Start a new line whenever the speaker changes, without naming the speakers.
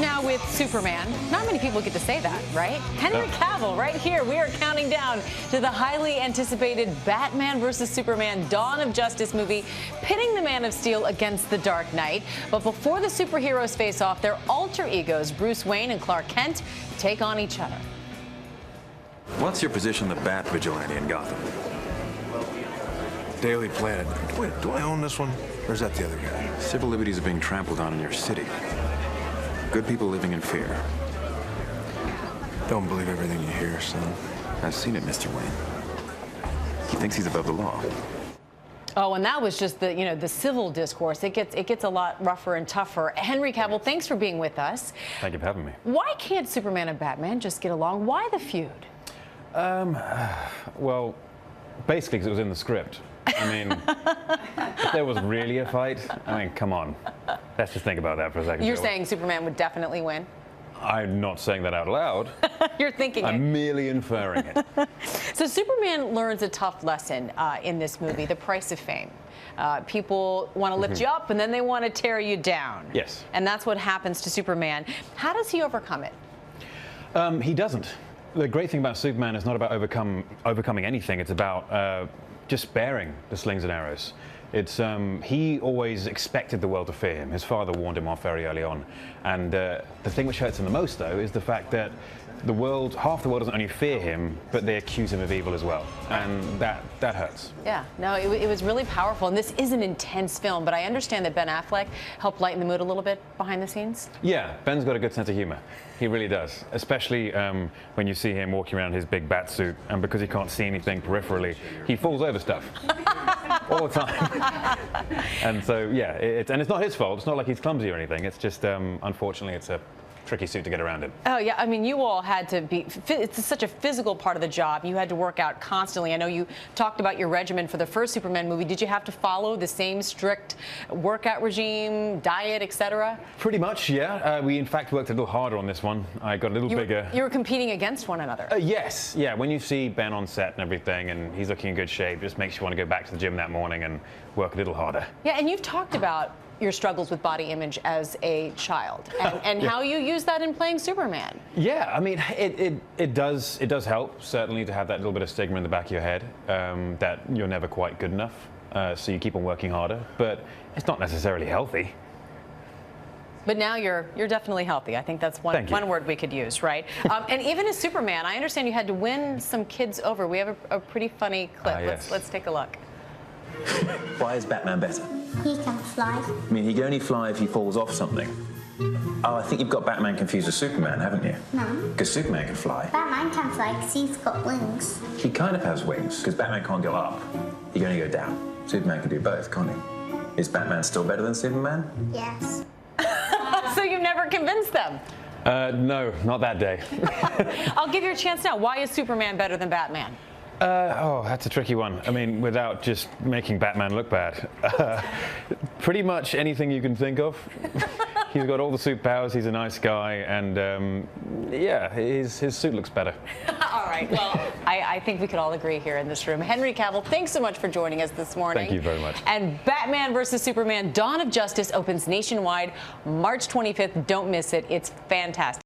now with Superman. Not many people get to say that, right? Henry Cavill, right here. We are counting down to the highly anticipated Batman vs. Superman Dawn of Justice movie, pitting the Man of Steel against the Dark Knight. But before the superheroes face off, their alter egos, Bruce Wayne and Clark Kent, take on each other.
What's your position, the Bat Vigilante in Gotham?
Daily Planet. Wait, do I own this one? Or is that the other guy?
Civil liberties are being trampled on in your city. Good people living in fear.
Don't believe everything you hear, son.
I've seen it, Mr. Wayne. He thinks he's above the law.
Oh, and that was just the civil discourse. It gets a lot rougher and tougher. Henry Cavill, thanks for being with us.
Thank you for having me.
Why can't Superman and Batman just get along? Why the feud?
Well, basically because it was in the script. I mean, if there was really a fight, I mean, come on. Let's just think about that for a second.
You're saying Superman would definitely win?
I'm not saying that out loud.
You're thinking
I'm merely inferring it.
So Superman learns a tough lesson in this movie, the price of fame. People want to lift you up, and then they want to tear you down.
Yes.
And that's what happens to Superman. How does he overcome it?
He doesn't. The great thing about Superman is not about overcoming anything. It's about just sparing the slings and arrows. It's he always expected the world to fear him. His father warned him off very early on. And the thing which hurts him the most, though, is the fact that half the world doesn't only fear him, but they accuse him of evil as well. And that hurts.
Yeah, no, it was really powerful. And this is an intense film, but I understand that Ben Affleck helped lighten the mood a little bit behind the scenes.
Yeah, Ben's got a good sense of humor. He really does, especially when you see him walking around his big bat suit, and because he can't see anything peripherally, he falls over stuff all the time. And so, yeah, and it's not his fault. It's not like he's clumsy or anything. It's just, unfortunately, it's a tricky suit to get around in.
Oh, yeah. I mean, you all had to be, it's such a physical part of the job. You had to work out constantly. I know you talked about your regimen for the first Superman movie. Did you have to follow the same strict workout regime, diet, etc.?
Pretty much, yeah. We, in fact, worked a little harder on this one. I got a little bigger.
You were competing against one another?
Yes. Yeah. When you see Ben on set and everything, and he's looking in good shape, it just makes you want to go back to the gym that morning and work a little harder.
Yeah, and you've talked about your struggles with body image as a child, and how you use that in playing Superman.
Yeah, I mean, it does help, certainly, to have that little bit of stigma in the back of your head that you're never quite good enough, so you keep on working harder, but it's not necessarily healthy.
But now you're definitely healthy. I think that's one word we could use, right? And even as Superman, I understand you had to win some kids over. We have a pretty funny clip.
Yes.
Let's take a look.
Why is Batman better?
He can fly.
I mean, he can only fly if he falls off something. Oh, I think you've got Batman confused with Superman, haven't you?
No.
Because Superman can fly.
Batman can fly because he's got wings.
He kind of has wings, because Batman can't go up. He can only go down. Superman can do both, can't he? Is Batman still better than Superman?
Yes.
So you've never convinced them?
No, not that day.
I'll give you a chance now. Why is Superman better than Batman?
Oh, that's a tricky one. I mean, without just making Batman look bad. Pretty much anything you can think of. He's got all the superpowers, he's a nice guy, and yeah, his suit looks better.
All right, well, I think we could all agree here in this room. Henry Cavill, thanks so much for joining us this morning.
Thank you very much.
And Batman vs. Superman Dawn of Justice opens nationwide March 25th. Don't miss it. It's fantastic.